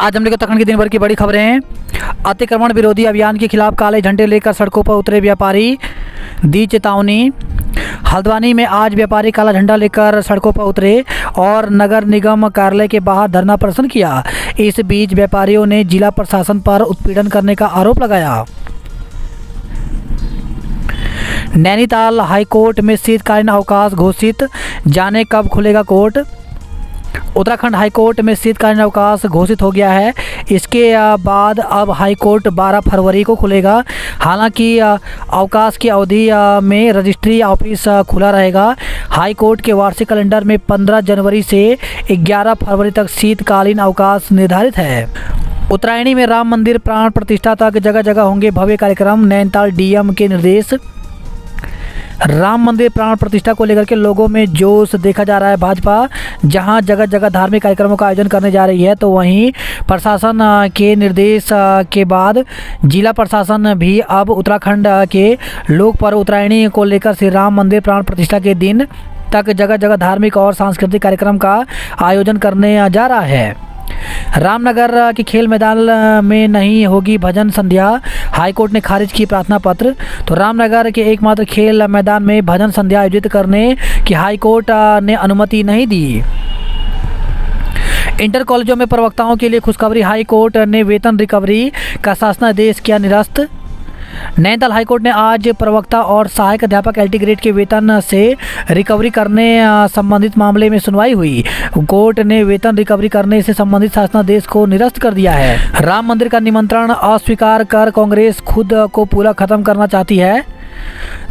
आज हम लोग उत्तराखंड के दिन भर की बड़ी खबरें हैं। अतिक्रमण विरोधी अभियान के खिलाफ काले झंडे लेकर सड़कों पर उतरे व्यापारी, दी चेतावनी। हल्द्वानी में आज व्यापारी काला झंडा लेकर सड़कों पर उतरे और नगर निगम कार्यालय के बाहर धरना प्रदर्शन किया। इस बीच व्यापारियों ने जिला प्रशासन पर उत्पीड़न करने का आरोप लगाया। नैनीताल हाईकोर्ट में शीतकालीन अवकाश घोषित, जाने कब खुलेगा कोर्ट। उत्तराखंड हाईकोर्ट में शीतकालीन अवकाश घोषित हो गया है। इसके बाद अब हाईकोर्ट 12 फरवरी को खुलेगा। हालांकि अवकाश की अवधि में रजिस्ट्री ऑफिस खुला रहेगा। हाईकोर्ट के वार्षिक कैलेंडर में 15 जनवरी से 11 फरवरी तक शीतकालीन अवकाश निर्धारित है। उत्तरायणी में राम मंदिर प्राण प्रतिष्ठा तक जगह जगह होंगे भव्य कार्यक्रम, नैनीताल डीएम के निर्देश। राम मंदिर प्राण प्रतिष्ठा को लेकर के लोगों में जोश देखा जा रहा है। भाजपा जहां जगह जगह धार्मिक कार्यक्रमों का आयोजन करने जा रही है, तो वहीं प्रशासन के निर्देश के बाद जिला प्रशासन भी अब उत्तराखंड के लोक पर्व उत्तरायणी को लेकर श्री राम मंदिर प्राण प्रतिष्ठा के दिन तक जगह जगह धार्मिक और सांस्कृतिक कार्यक्रम का आयोजन करने जा रहा है। रामनगर के खेल मैदान में नहीं होगी भजन संध्या, हाईकोर्ट ने खारिज की प्रार्थना पत्र। तो रामनगर के एकमात्र खेल मैदान में भजन संध्या आयोजित करने की हाईकोर्ट ने अनुमति नहीं दी। इंटर कॉलेजों में प्रवक्ताओं के लिए खुशखबरी, हाईकोर्ट ने वेतन रिकवरी का शासनादेश किया निरस्त। नैनीताल हाईकोर्ट ने आज प्रवक्ता और सहायक अध्यापक एलटी ग्रेड के वेतन से रिकवरी करने संबंधित मामले में सुनवाई हुई। कोर्ट ने वेतन रिकवरी करने से संबंधित शासनादेश को निरस्त कर दिया है। राम मंदिर का निमंत्रण अस्वीकार कर कांग्रेस खुद को पूरा खत्म करना चाहती है।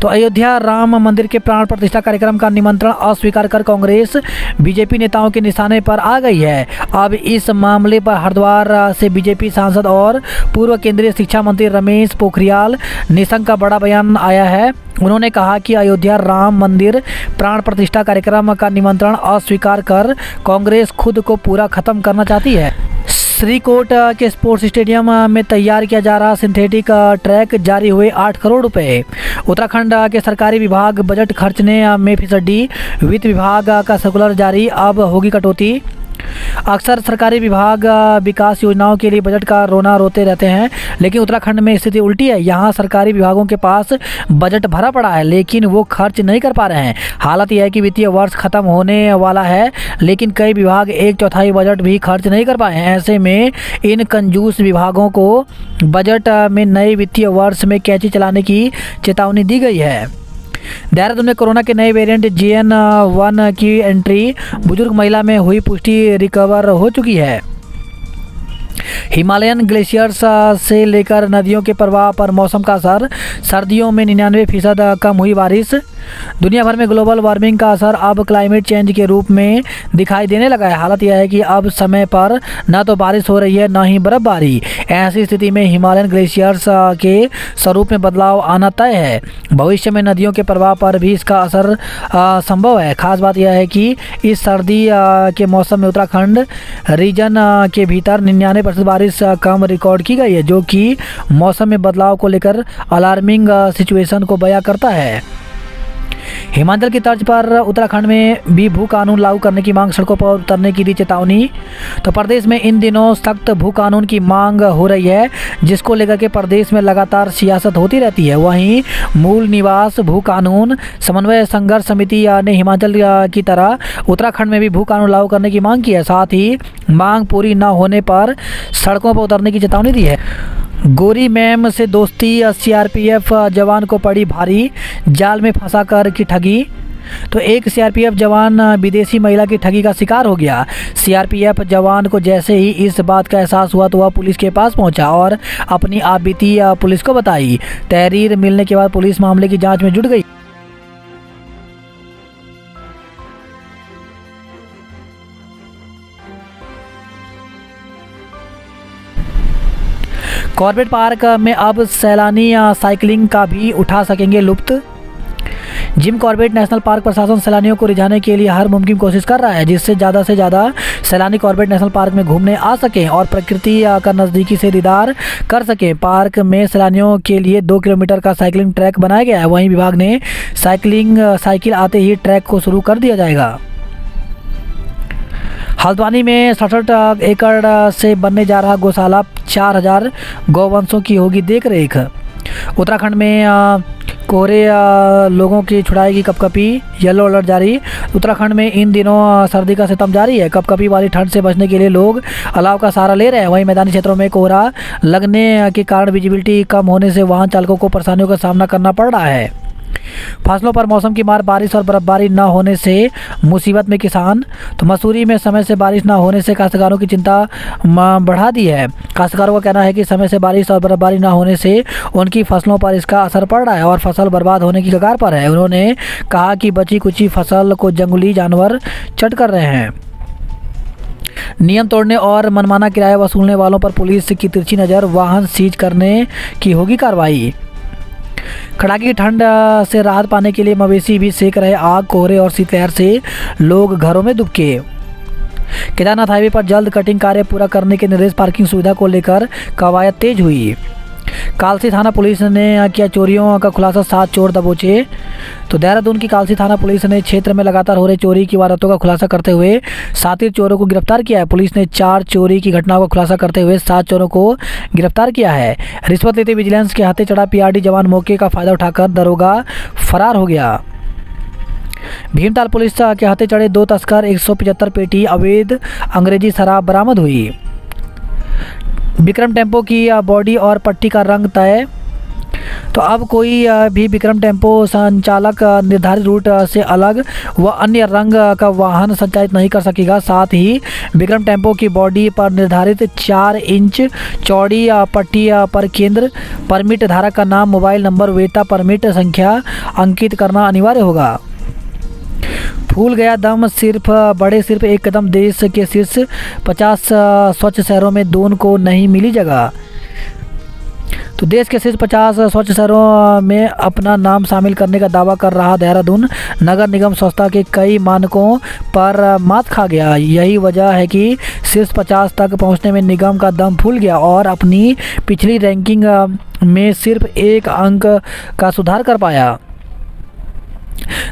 तो अयोध्या राम मंदिर के प्राण प्रतिष्ठा कार्यक्रम का निमंत्रण अस्वीकार कर कांग्रेस बीजेपी नेताओं के निशाने पर आ गई है। अब इस मामले पर हरिद्वार से बीजेपी सांसद और पूर्व केंद्रीय शिक्षा मंत्री रमेश पोखरियाल निशंक का बड़ा बयान आया है। उन्होंने कहा कि अयोध्या राम मंदिर प्राण प्रतिष्ठा कार्यक्रम का निमंत्रण अस्वीकार कर कांग्रेस खुद को पूरा खत्म करना चाहती है। श्रीकोट के स्पोर्ट्स स्टेडियम में तैयार किया जा रहा सिंथेटिक ट्रैक, जारी हुए 8 करोड़ रुपए। उत्तराखंड के सरकारी विभाग बजट खर्चने में फिसड्डी, वित्त विभाग का सर्कुलर जारी, अब होगी कटौती। अक्सर सरकारी विभाग विकास योजनाओं के लिए बजट का रोना रोते रहते हैं, लेकिन उत्तराखंड में स्थिति उल्टी है। यहाँ सरकारी विभागों के पास बजट भरा पड़ा है, लेकिन वो खर्च नहीं कर पा रहे हैं। हालत यह है कि वित्तीय वर्ष खत्म होने वाला है, लेकिन कई विभाग 1/4 बजट भी खर्च नहीं कर पाए हैं। ऐसे में इन कंजूस विभागों को बजट में नए वित्तीय वर्ष में कैंची चलाने की चेतावनी दी गई है। देहरादून में कोरोना के नए वेरिएंट JN.1 की एंट्री, बुजुर्ग महिला में हुई पुष्टि, रिकवर हो चुकी है। हिमालयन ग्लेशियर्स से लेकर नदियों के प्रवाह पर मौसम का असर, सर्दियों में 99% कम हुई बारिश। दुनिया भर में ग्लोबल वार्मिंग का असर अब क्लाइमेट चेंज के रूप में दिखाई देने लगा है। हालत यह है कि अब समय पर न तो बारिश हो रही है, न ही बर्फबारी। ऐसी स्थिति में हिमालयन ग्लेशियर्स के स्वरूप में बदलाव आना तय है। भविष्य में नदियों के प्रवाह पर भी इसका असर संभव है। खास बात यह है कि इस सर्दी के मौसम में उत्तराखंड रीजन के भीतर 99% बारिश कम रिकॉर्ड की गई है, जो कि मौसम में बदलाव को लेकर अलार्मिंग सिचुएशन को बयां करता है। हिमाचल की तर्ज पर उत्तराखंड में भी भू कानून लागू करने की मांग, सड़कों पर उतरने की दी चेतावनी। तो प्रदेश में इन दिनों सख्त भू कानून की मांग हो रही है, जिसको लेकर के प्रदेश में लगातार सियासत होती रहती है। वहीं मूल निवास भू कानून समन्वय संघर्ष समिति ने हिमाचल की तरह उत्तराखंड में भी भू कानून लागू करने की मांग की है। साथ ही मांग पूरी न होने पर सड़कों पर उतरने की चेतावनी दी है। गोरी मैम से दोस्ती, CRPF जवान को पड़ी भारी, जाल में फंसा कर की ठगी। तो एक CRPF जवान विदेशी महिला की ठगी का शिकार हो गया। CRPF जवान को जैसे ही इस बात का एहसास हुआ तो वह पुलिस के पास पहुंचा और अपनी आपबीती पुलिस को बताई। तहरीर मिलने के बाद पुलिस मामले की जांच में जुट गई। कॉर्बेट पार्क में अब सैलानी साइकिलिंग का भी उठा सकेंगे लुत्फ। जिम कॉर्बेट नेशनल पार्क प्रशासन सैलानियों को रिझाने के लिए हर मुमकिन कोशिश कर रहा है, जिससे ज़्यादा से ज़्यादा सैलानी कॉर्बेट नेशनल पार्क में घूमने आ सकें और प्रकृति का नज़दीकी से दीदार कर सकें। पार्क में सैलानियों के लिए 2 किलोमीटर का साइकिलिंग ट्रैक बनाया गया है। वहीं विभाग ने साइकिल आते ही ट्रैक को शुरू कर दिया जाएगा। हल्द्वानी में 67 एकड़ से बनने जा रहा गौशाला 4000 गौवंशों की होगी देख रेख। उत्तराखंड में कोहरे लोगों की छुड़ाएगी कपकपी, येलो अलर्ट जारी। उत्तराखंड में इन दिनों सर्दी का सितम जारी है। कपकपी वाली ठंड से बचने के लिए लोग अलाव का सहारा ले रहे हैं। वहीं मैदानी क्षेत्रों में कोहरा लगने के कारण विजिबिलिटी कम होने से वाहन चालकों को परेशानियों का सामना करना पड़ रहा है। फसलों पर मौसम की मार, बारिश और बर्फबारी न होने से मुसीबत में किसान। तो मसूरी में समय से बारिश न होने से काश्तकारों की चिंता बढ़ा दी है। काश्तकारों का कहना है कि समय से बारिश और बर्फबारी न होने से उनकी फसलों पर इसका असर पड़ रहा है और फसल बर्बाद होने की कगार पर है। उन्होंने कहा कि बची कुची फसल को जंगली जानवर चट कर रहे हैं। नियम तोड़ने और मनमाना किराया वसूलने वालों पर पुलिस की तिरछी नज़र, वाहन सीज करने की होगी कार्रवाई। कड़ाके की ठंड से राहत पाने के लिए मवेशी भी सेक रहे आग। कोहरे और शीतलहर से लोग घरों में दुबके। केदारनाथ हाईवे पर जल्द कटिंग कार्य पूरा करने के निर्देश। पार्किंग सुविधा को लेकर कवायद तेज हुई। कालसी थाना पुलिस ने किया चोरियों का खुलासा, 7 चोर दबोचे। तो देहरादून की कालसी थाना पुलिस ने क्षेत्र में लगातार हो रहे चोरी की वारदातों का खुलासा करते हुए 7 चोरों को गिरफ्तार किया है। पुलिस ने 4 चोरी की घटनाओं का खुलासा करते हुए 7 चोरों को गिरफ्तार किया है। रिश्वत लेते विजिलेंस के हाथे चढ़ा पीआरडी जवान, मौके का फायदा उठाकर दरोगा फरार हो गया। भीमताल पुलिस के हाथे चढ़े 2 तस्कर, 175 पेटी अवैध अंग्रेजी शराब बरामद हुई। विक्रम टेम्पो की बॉडी और पट्टी का रंग तय। तो अब कोई भी विक्रम टेम्पो संचालक निर्धारित रूट से अलग व अन्य रंग का वाहन संचालित नहीं कर सकेगा। साथ ही विक्रम टेम्पो की बॉडी पर निर्धारित 4 इंच चौड़ी पट्टी पर केंद्र परमिट धारक का नाम, मोबाइल नंबर, वेता परमिट संख्या अंकित करना अनिवार्य होगा। फूल गया दम, सिर्फ एक कदम। देश के शीर्ष 50 स्वच्छ शहरों में दून को नहीं मिली जगह। तो देश के शीर्ष 50 स्वच्छ शहरों में अपना नाम शामिल करने का दावा कर रहा देहरादून नगर निगम स्वच्छता के कई मानकों पर मात खा गया। यही वजह है कि शीर्ष 50 तक पहुंचने में निगम का दम फूल गया और अपनी पिछली रैंकिंग में सिर्फ 1 अंक का सुधार कर पाया।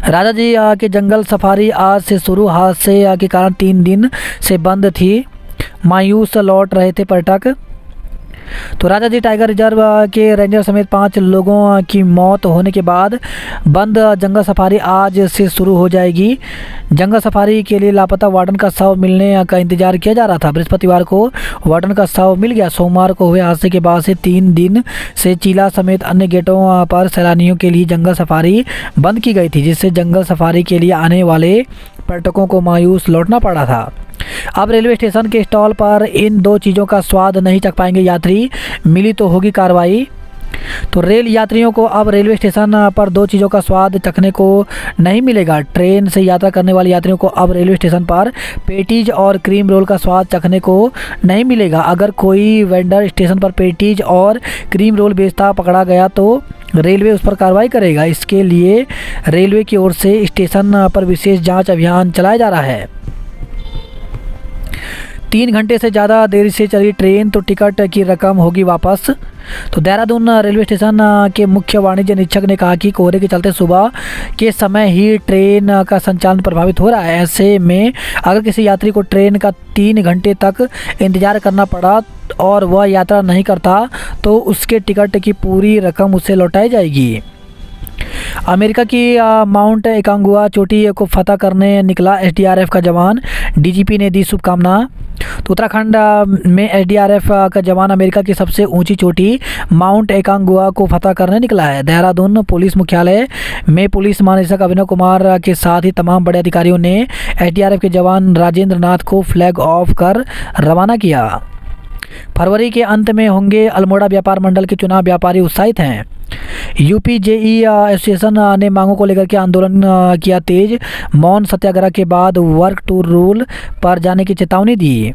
राजा जी के जंगल सफारी आज से शुरू। हादसे के कारण 3 दिन से बंद थी। मायूस लौट रहे थे पर्यटक। तो राजा जी टाइगर रिजर्व के रेंजर समेत 5 लोगों की मौत होने के बाद बंद जंगल सफारी आज से शुरू हो जाएगी। जंगल सफारी के लिए लापता वार्डन का शव मिलने का इंतजार किया जा रहा था। बृहस्पतिवार को वार्डन का शव मिल गया। सोमवार को हुए हादसे के बाद से 3 दिन से चीला समेत अन्य गेटों पर सैलानियों के लिए जंगल सफारी बंद की गई थी, जिससे जंगल सफारी के लिए आने वाले पर्यटकों को मायूस लौटना पड़ा था। अब रेलवे स्टेशन के स्टॉल पर इन 2 चीज़ों का स्वाद नहीं चख पाएंगे यात्री, मिली तो होगी कार्रवाई। तो रेल यात्रियों को अब रेलवे स्टेशन पर 2 चीज़ों का स्वाद चखने को नहीं मिलेगा। ट्रेन से यात्रा करने वाले यात्रियों को अब रेलवे स्टेशन पर पेटीज और क्रीम रोल का स्वाद चखने को नहीं मिलेगा। अगर कोई वेंडर स्टेशन पर पेटीज और क्रीम रोल बेचता पकड़ा गया तो रेलवे उस पर कार्रवाई करेगा। इसके लिए रेलवे की ओर से स्टेशन पर विशेष जांच अभियान चलाया जा रहा है। 3 घंटे से ज़्यादा देरी से चली ट्रेन तो टिकट की रकम होगी वापस। तो देहरादून रेलवे स्टेशन के मुख्य वाणिज्य निरीक्षक ने कहा कि कोहरे के चलते सुबह के समय ही ट्रेन का संचालन प्रभावित हो रहा है। ऐसे में अगर किसी यात्री को ट्रेन का 3 घंटे तक इंतजार करना पड़ा और वह यात्रा नहीं करता तो उसके टिकट की पूरी रकम उसे लौटाई जाएगी। अमेरिका की माउंट एकांगुआ चोटी को फतह करने निकला एसडीआरएफ का जवान, डीजीपी ने दी शुभकामना। तो उत्तराखंड में एसडीआरएफ का जवान अमेरिका की सबसे ऊंची चोटी माउंट एकांगुआ को फतह करने निकला है। देहरादून पुलिस मुख्यालय में पुलिस महानिदेशक अभिनव कुमार के साथ ही तमाम बड़े अधिकारियों ने एसडीआरएफ के जवान राजेंद्र नाथ को फ्लैग ऑफ कर रवाना किया। फरवरी के अंत में होंगे अल्मोड़ा व्यापार मंडल के चुनाव, व्यापारी उत्साहित हैं। यूपी जेई एसोसिएशन ने मांगों को लेकर के आंदोलन किया तेज। मौन सत्याग्रह के बाद वर्क टू रूल पर जाने की चेतावनी दी।